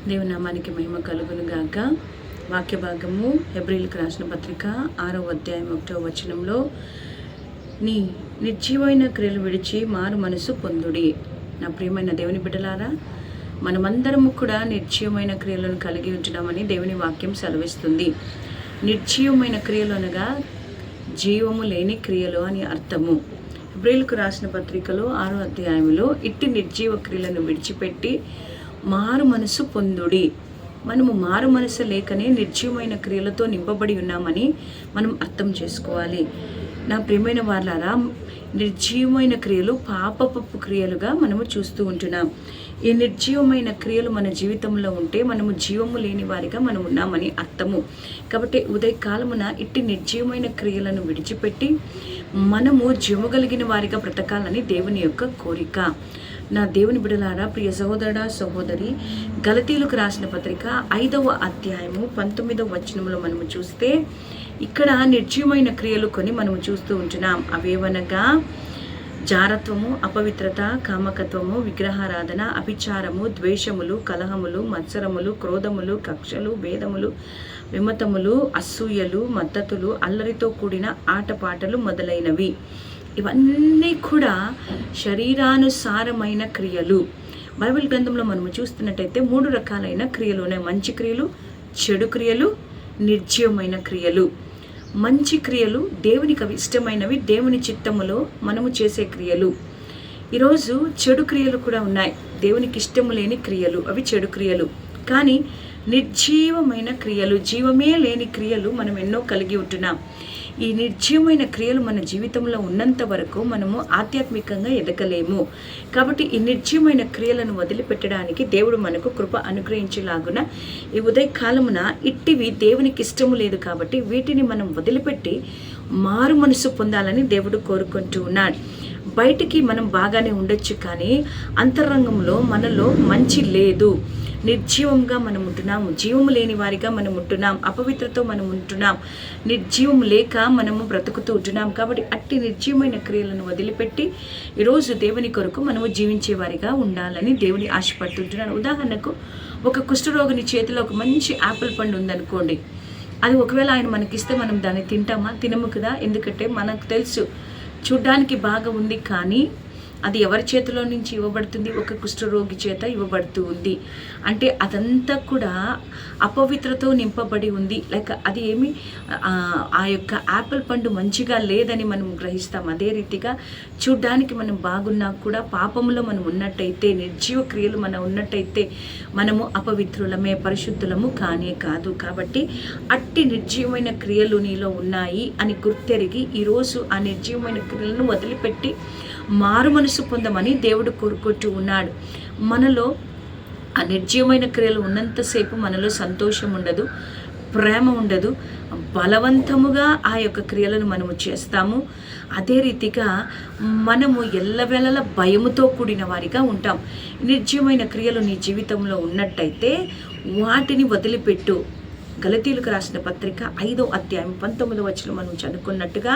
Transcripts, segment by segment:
దేవుని నామానికి మహిమ కలుగును గాక. వాక్య భాగము హెబ్రీయులకు రాసిన పత్రిక 6వ అధ్యాయం 1వ వచనంలో, నీ నిర్జీవమైన క్రియలు విడిచి మారు మనసు పొందుడి. నా ప్రియమైన దేవుని బిడ్డలారా, మనమందరము కూడా నిర్జీవమైన క్రియలను కలిగి ఉంటున్నామని దేవుని వాక్యం సెలవిస్తుంది. నిర్జీవమైన క్రియలు అనగా జీవము లేని క్రియలు అని అర్థము. హెబ్రీయులకు రాసిన పత్రికలో 6వ అధ్యాయంలో ఇట్టి నిర్జీవ క్రియలను విడిచిపెట్టి మారు మనసు పొందుడి. మనము మారు మనసు లేకనే నిర్జీవమైన క్రియలతో నింపబడి ఉన్నామని మనం అర్థం చేసుకోవాలి. నా ప్రియమైన వాళ్ళారా, నిర్జీవమైన క్రియలు పాపపు క్రియలుగా మనము చూస్తూ ఉంటున్నాం. ఈ నిర్జీవమైన క్రియలు మన జీవితంలో ఉంటే మనము జీవము లేని వారిగా మనం ఉన్నామని అర్థము. కాబట్టి ఉదయకాలమున ఇట్టి నిర్జీవమైన క్రియలను విడిచిపెట్టి మనము జీవము కలిగిన వారిగా బ్రతకాలని దేవుని యొక్క కోరిక. నా దేవుని బిడలారా, ప్రియ సహోదరుడా సహోదరి, గలతీయులకు రాసిన పత్రిక 5వ అధ్యాయము 19వ వచనంలో మనము చూస్తే ఇక్కడ నిర్జీవమైన క్రియలు కొన్ని మనము చూస్తూ ఉంటున్నాం. అవేవనగా జారత్వము, అపవిత్రత, కామకత్వము, విగ్రహారాధన, అభిచారము, ద్వేషములు, కలహములు, మత్సరములు, క్రోధములు, కక్షలు, భేదములు, విమతములు, అసూయలు, మద్దతులు, అల్లరితో కూడిన ఆటపాటలు మొదలైనవి. ఇవన్నీ కూడా శరీరానుసారమైన క్రియలు. బైబిల్ గ్రంథంలో మనము చూస్తున్నట్టయితే 3 రకాలైన క్రియలు ఉన్నాయి. మంచి క్రియలు, చెడు క్రియలు, నిర్జీవమైన క్రియలు. మంచి క్రియలు దేవునికి ఇష్టమైనవి, దేవుని చిత్తములో మనము చేసే క్రియలు. ఈరోజు చెడు క్రియలు కూడా ఉన్నాయి, దేవునికి ఇష్టము లేని క్రియలు, అవి చెడు క్రియలు. కానీ నిర్జీవమైన క్రియలు, జీవమే లేని క్రియలు మనం ఎన్నో కలిగి ఉంటున్నాం. ఈ నిర్జీవమైన క్రియలు మన జీవితంలో ఉన్నంత వరకు మనము ఆధ్యాత్మికంగా ఎదగలేము. కాబట్టి ఈ నిర్జీవమైన క్రియలను వదిలిపెట్టడానికి దేవుడు మనకు కృప అనుగ్రహించేలాగున ఈ ఉదయకాలమున ఇట్టివి దేవునికి ఇష్టము లేదు కాబట్టి వీటిని మనం వదిలిపెట్టి మారు మనసు పొందాలని దేవుడు కోరుకుంటూ ఉన్నాడు. బయటికి మనం బాగానే ఉండొచ్చు, కానీ అంతరంగంలో మనలో మంచి లేదు. నిర్జీవంగా మనం ఉంటున్నాము, జీవము లేని వారిగా మనం ఉంటున్నాం, అపవిత్రతో మనం ఉంటున్నాం, నిర్జీవం లేక మనము బ్రతుకుతూ ఉంటున్నాం. కాబట్టి అట్టి నిర్జీవమైన క్రియలను వదిలిపెట్టి ఈరోజు దేవుని కొరకు మనము జీవించే వారిగా ఉండాలని దేవుని ఆశపడుతుంటున్నాను. ఉదాహరణకు, ఒక కుష్ఠరోగిని చేతిలో ఒక మంచి యాపిల్ పండు ఉందనుకోండి. అది ఒకవేళ ఆయన మనకిస్తే మనం దాన్ని తింటామా? తినము కదా. ఎందుకంటే మనకు తెలుసు చూడ్డానికి బాగా ఉంది, కానీ అది ఎవరి చేతిలో నుంచి ఇవ్వబడుతుంది? ఒక కుష్ఠరోగి చేత ఇవ్వబడుతూ ఉంది. అంటే అదంతా కూడా అపవిత్రతో నింపబడి ఉంది. లైక్ అది ఏమి ఆ యొక్క యాపిల్ పండు మంచిగా లేదని మనం గ్రహిస్తాం. అదే రీతిగా చూడ్డానికి మనం బాగున్నా కూడా పాపంలో మనం ఉన్నట్టయితే, నిర్జీవ క్రియలు మనం ఉన్నట్టయితే మనము అపవిత్రులమే, పరిశుద్ధులము కానే కాదు. కాబట్టి అట్టి నిర్జీవమైన క్రియలు నీలో ఉన్నాయి అని గుర్తెరిగి ఈరోజు ఆ నిర్జీవమైన క్రియలను వదిలిపెట్టి మారు మనసు పొందమని దేవుడు కోరుకుంటూ ఉన్నాడు. మనలో ఆ నిర్జీవమైన క్రియలు ఉన్నంతసేపు మనలో సంతోషం ఉండదు, ప్రేమ ఉండదు, బలవంతముగా ఆ యొక్క క్రియలను మనము చేస్తాము. అదే రీతిగా మనము ఎల్లవేళలా భయముతో కూడిన వారిగా ఉంటాం. నిర్జీవమైన క్రియలు నీ జీవితంలో ఉన్నట్టయితే వాటిని వదిలిపెట్టు. గలతీయులకు రాసిన పత్రిక 5వ అధ్యాయం 19వ వచనం మనం చదువుకున్నట్టుగా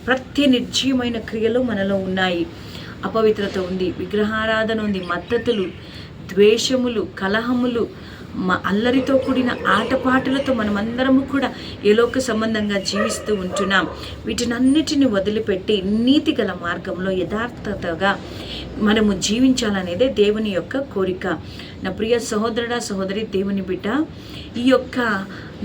ప్రతి నిర్జీవమైన క్రియలు మనలో ఉన్నాయి. అపవిత్రత ఉంది, విగ్రహారాధన ఉంది, మద్దతులు, ద్వేషములు, కలహములు, అల్లరితో కూడిన ఆటపాటలతో మనమందరము కూడా ఏలోక సంబంధంగా జీవిస్తూ ఉంటున్నాం. వీటినన్నిటిని వదిలిపెట్టి నీతి గల మార్గంలో యథార్థతగా మనము జీవించాలనేదే దేవుని యొక్క కోరిక. నా ప్రియ సహోదరుడా సహోదరి, దేవుని బిడ్డ, ఈ యొక్క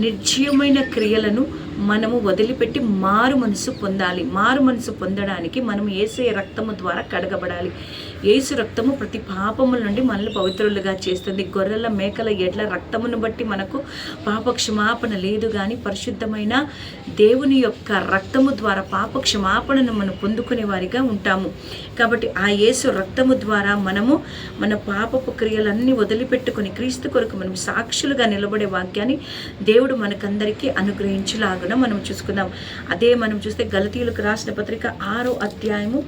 నిర్జీవమైన క్రియలను మనము వదిలిపెట్టి మారు మనసు పొందాలి. మారు మనసు పొందడానికి మనం యేసయ్య రక్తము ద్వారా కడగబడాలి. యేసు రక్తము ప్రతి పాపముల నుండి మనల్ని పవిత్రులుగా చేస్తుంది. గొర్రెల, మేకల, ఎడ్ల రక్తమును బట్టి మనకు పాప క్షమాపణ లేదు, కానీ పరిశుద్ధమైన దేవుని యొక్క రక్తము ద్వారా పాప క్షమాపణను మనం పొందుకునే వారిగా ఉంటాము. కాబట్టి ఆ యేసు రక్తము ద్వారా మనము మన పాపపు క్రియలన్నీ వదిలిపెట్టుకుని క్రీస్తు కొరకు మనం సాక్షులుగా నిలబడే వాక్యాన్ని దేవుడు మనకందరికీ అనుగ్రహించులాగున మనం చూసుకుందాం. అదే మనం చూస్తే గలతీయులకు రాసిన పత్రిక 6వ అధ్యాయము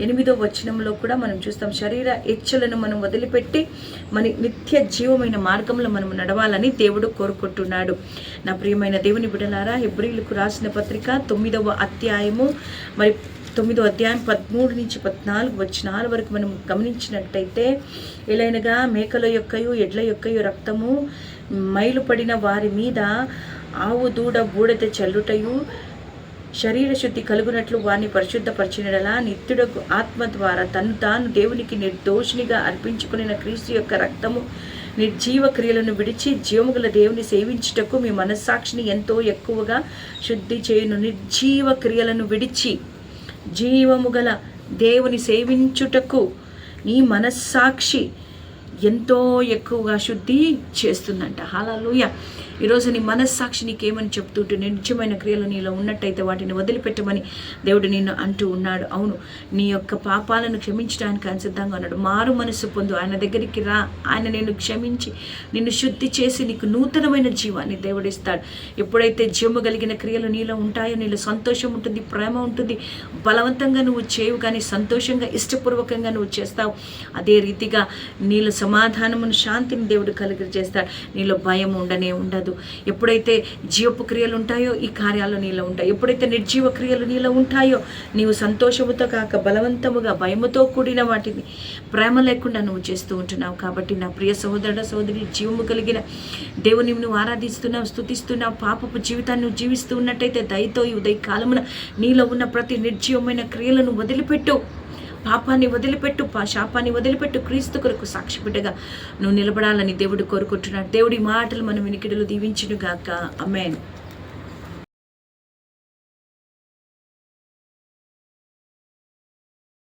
8వ వచనంలో కూడా మనం చూస్తాం. శరీర ఇచ్చలను మనం వదిలిపెట్టి మన నిత్య జీవమైన మార్గంలో మనం నడవాలని దేవుడు కోరుకుంటున్నాడు. నా ప్రియమైన దేవుని బిడ్డలారా, హెబ్రీయులకు రాసిన పత్రిక 9వ అధ్యాయము మరి 9వ అధ్యాయం 13 నుంచి 14 వచనాల వరకు మనం గమనించినట్టయితే, ఎలైనగా మేకల యొక్కయు ఎడ్ల యొక్కయు రక్తము మైలు పడిన వారి మీద ఆవు దూడ బూడిద చల్లుటయు శరీర శుద్ధి కలుగునట్లు వారిని పరిశుద్ధపరిచినలా నిత్యుడకు ఆత్మ ద్వారా తను తాను దేవునికి నిర్దోషినిగా అర్పించుకున్న క్రీస్తు యొక్క రక్తము నిర్జీవ క్రియలను విడిచి జీవముగల దేవుని సేవించుటకు మీ మనస్సాక్షిని ఎంతో ఎక్కువగా శుద్ధి చేయును. నిర్జీవ క్రియలను విడిచి జీవముగల దేవుని సేవించుటకు నీ మనస్సాక్షి ఎంతో ఎక్కువగా శుద్ధి చేస్తుందంట. హల్లెలూయా. ఈరోజు నీ మనస్సాక్షి నీకేమని చెప్తుంటే, నిత్యమైన క్రియలు నీలో ఉన్నట్టయితే వాటిని వదిలిపెట్టమని దేవుడు నిన్ను అంటూ ఉన్నాడు. అవును, నీ యొక్క పాపాలను క్షమించడానికి ఆయన సిద్ధంగా ఉన్నాడు. మారు మనసు పొందు, ఆయన దగ్గరికి రా. ఆయన నిన్ను క్షమించి నిన్ను శుద్ధి చేసి నీకు నూతనమైన జీవాన్ని దేవుడిస్తాడు. ఎప్పుడైతే జీవము కలిగిన క్రియలు నీలో ఉంటాయో నీలో సంతోషం ఉంటుంది, ప్రేమ ఉంటుంది. బలవంతంగా నువ్వు చేయవు కానీ సంతోషంగా ఇష్టపూర్వకంగా నువ్వు చేస్తావు. అదే రీతిగా నీలో సమాధానమును శాంతిని దేవుడు కలిగజేస్తాడు. నీలో భయం ఉండదు. ఎప్పుడైతే జీవపు క్రియలు ఉంటాయో ఈ కార్యాలు నీలో ఉంటాయి. ఎప్పుడైతే నిర్జీవ క్రియలు నీలో ఉంటాయో నీవు సంతోషముతో కాక బలవంతముగా భయముతో కూడిన వాటిని ప్రేమ లేకుండా నువ్వు చేస్తూ ఉంటున్నావు. కాబట్టి నా ప్రియ సహోదరుడ సహోదరి, జీవము కలిగిన దేవుని నువ్వు ఆరాధిస్తున్నావు, స్తుతిస్తున్నావు, పాపపు జీవితాన్ని నువ్వు జీవిస్తూ ఉన్నట్టయితే దయతో ఈ ఉదయ కాలమున నీలో ఉన్న ప్రతి నిర్జీవమైన క్రియలను వదిలిపెట్టు. పాపాన్ని వదిలిపెట్టు, శాపాన్ని వదిలిపెట్టు. క్రీస్తు కొరకు సాక్షిబిడ్డగా నువ్వు నిలబడాలని దేవుడు కోరుకుంటున్నాడు. దేవుడి మాటలు మన వినికిడులు దీవించును గాక. ఆమేన్.